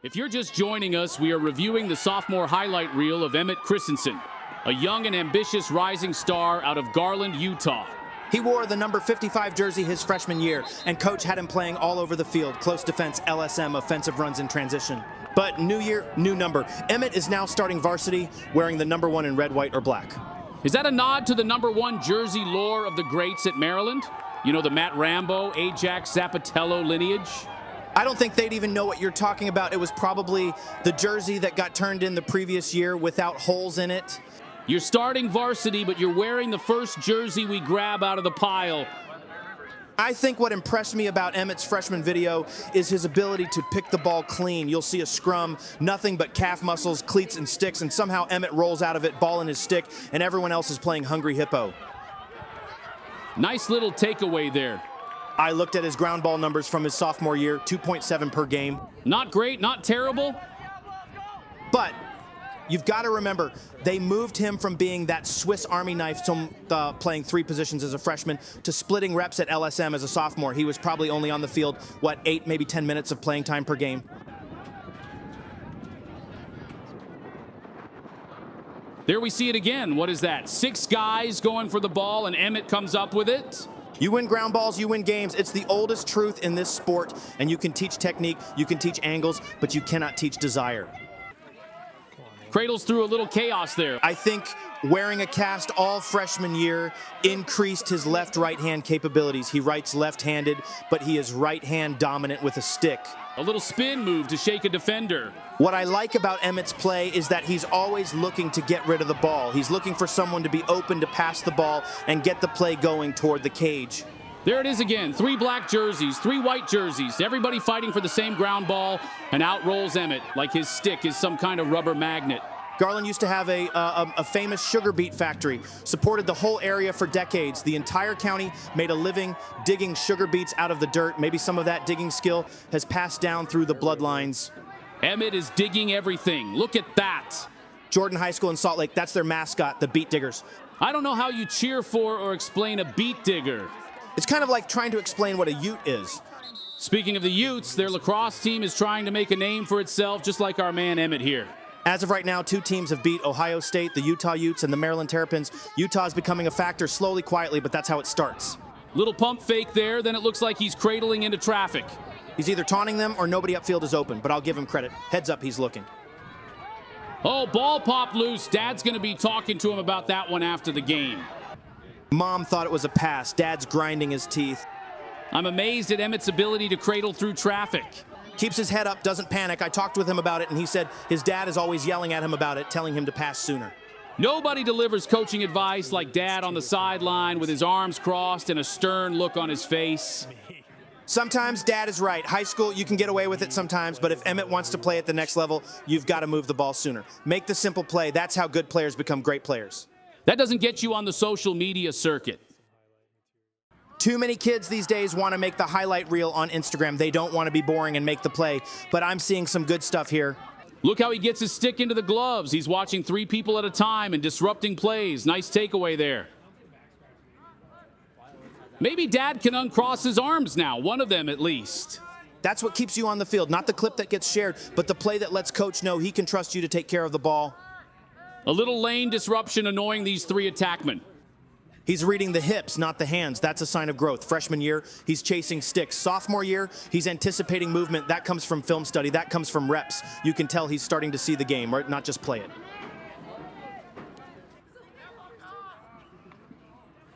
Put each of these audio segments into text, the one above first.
If you're just joining us, we are reviewing the sophomore highlight reel of Emmett Christensen, a young and ambitious rising star out of Garland, Utah. He wore the number 55 jersey his freshman year, and coach had him playing all over the field. Close defense, LSM, offensive runs in transition. But new year, new number. Emmett is now starting varsity, wearing the number 1 in red, white, or black. Is that a nod to the number 1 jersey lore of the greats at Maryland? You know, the Matt Rambo, Ajax Zapatello lineage? I don't think they'd even know what you're talking about. It was probably the jersey that got turned in the previous year without holes in it. You're starting varsity, but you're wearing the first jersey we grab out of the pile. I think what impressed me about Emmett's freshman video is his ability to pick the ball clean. You'll see a scrum, nothing but calf muscles, cleats, and sticks, and somehow Emmett rolls out of it, ball in his stick, and everyone else is playing Hungry Hippo. Nice little takeaway there. I looked at his ground ball numbers from his sophomore year, 2.7 per game. Not great, not terrible. But you've got to remember, they moved him from being that Swiss Army knife to playing 3 positions as a freshman to splitting reps at LSM as a sophomore. He was probably only on the field, 8, maybe 10 minutes of playing time per game. There we see it again. What is that? 6 guys going for the ball, and Emmett comes up with it. You win ground balls, you win games. It's the oldest truth in this sport, and you can teach technique, you can teach angles, but you cannot teach desire. Cradles through a little chaos there. I think wearing a cast all freshman year increased his left-right hand capabilities. He writes left-handed, but he is right-hand dominant with a stick. A little spin move to shake a defender. What I like about Emmett's play is that he's always looking to get rid of the ball. He's looking for someone to be open to pass the ball and get the play going toward the cage. There it is again. 3 black jerseys, 3 white jerseys. Everybody fighting for the same ground ball, and out rolls Emmett like his stick is some kind of rubber magnet. Garland used to have a famous sugar beet factory, supported the whole area for decades. The entire county made a living digging sugar beets out of the dirt. Maybe some of that digging skill has passed down through the bloodlines. Emmett is digging everything. Look at that. Jordan High School in Salt Lake, that's their mascot, the beet diggers. I don't know how you cheer for or explain a beet digger. It's kind of like trying to explain what a Ute is. Speaking of the Utes, their lacrosse team is trying to make a name for itself, just like our man Emmett here. As of right now, 2 teams have beat Ohio State, the Utah Utes, and the Maryland Terrapins. Utah is becoming a factor slowly, quietly, but that's how it starts. Little pump fake there, then it looks like he's cradling into traffic. He's either taunting them or nobody upfield is open, but I'll give him credit. Heads up, he's looking. Oh, ball popped loose. Dad's going to be talking to him about that one after the game. Mom thought it was a pass. Dad's grinding his teeth. I'm amazed at Emmett's ability to cradle through traffic. Keeps his head up, doesn't panic. I talked with him about it, and he said his dad is always yelling at him about it, telling him to pass sooner. Nobody delivers coaching advice like Dad on the sideline with his arms crossed and a stern look on his face. Sometimes Dad is right. High school, you can get away with it sometimes, but if Emmett wants to play at the next level, you've got to move the ball sooner. Make the simple play. That's how good players become great players. That doesn't get you on the social media circuit. Too many kids these days want to make the highlight reel on Instagram. They don't want to be boring and make the play, but I'm seeing some good stuff here. Look how he gets his stick into the gloves. He's watching 3 people at a time and disrupting plays. Nice takeaway there. Maybe Dad can uncross his arms now, one of them at least. That's what keeps you on the field, not the clip that gets shared, but the play that lets coach know he can trust you to take care of the ball. A little lane disruption annoying these 3 attackmen. He's reading the hips, not the hands. That's a sign of growth. Freshman year, he's chasing sticks. Sophomore year, he's anticipating movement. That comes from film study. That comes from reps. You can tell he's starting to see the game, right? Not just play it.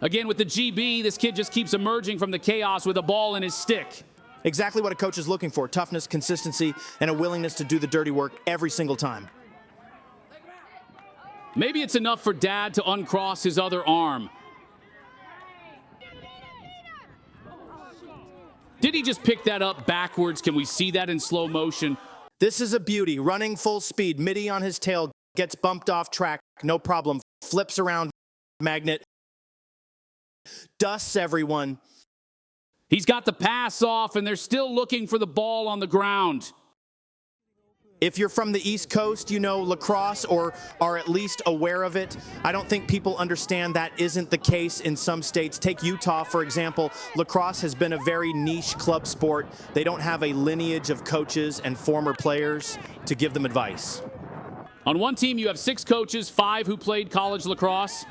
Again, with the GB, this kid just keeps emerging from the chaos with a ball in his stick. Exactly what a coach is looking for. Toughness, consistency, and a willingness to do the dirty work every single time. Maybe it's enough for Dad to uncross his other arm. Did he just pick that up backwards? Can we see that in slow motion? This is a beauty. Running full speed, midi on his tail, gets bumped off track, no problem. Flips around, magnet, dusts everyone. He's got the pass off, and they're still looking for the ball on the ground. If you're from the East Coast, you know lacrosse or are at least aware of it. I don't think people understand that isn't the case in some states. Take Utah, for example. Lacrosse has been a very niche club sport. They don't have a lineage of coaches and former players to give them advice. On one team, you have 6 coaches, 5 who played college lacrosse.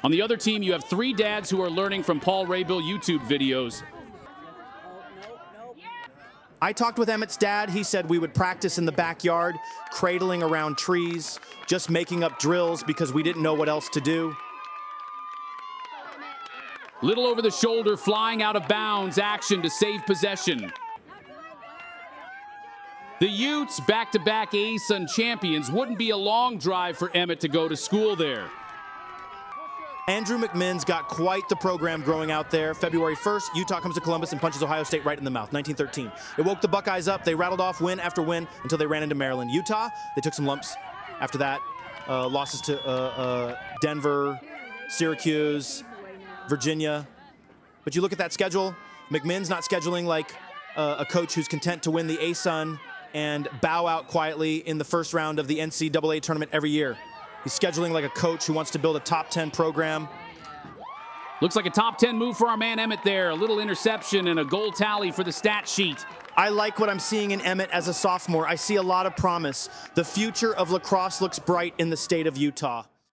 On the other team, you have 3 dads who are learning from Paul Raybill YouTube videos. I talked with Emmett's dad. He said we would practice in the backyard, cradling around trees, just making up drills because we didn't know what else to do. Little over the shoulder, flying out of bounds, action to save possession. The Utes, back-to-back ASUN champions, wouldn't be a long drive for Emmett to go to school there. Andrew McMinn's got quite the program growing out there. February 1st, Utah comes to Columbus and punches Ohio State right in the mouth, 1913. It woke the Buckeyes up. They rattled off win after win until they ran into Maryland. Utah, they took some lumps after that. Losses to Denver, Syracuse, Virginia. But you look at that schedule, McMinn's not scheduling like a coach who's content to win the ASUN and bow out quietly in the first round of the NCAA tournament every year. He's scheduling like a coach who wants to build a top 10 program. Looks like a top 10 move for our man Emmett there. A little interception and a goal tally for the stat sheet. I like what I'm seeing in Emmett as a sophomore. I see a lot of promise. The future of lacrosse looks bright in the state of Utah.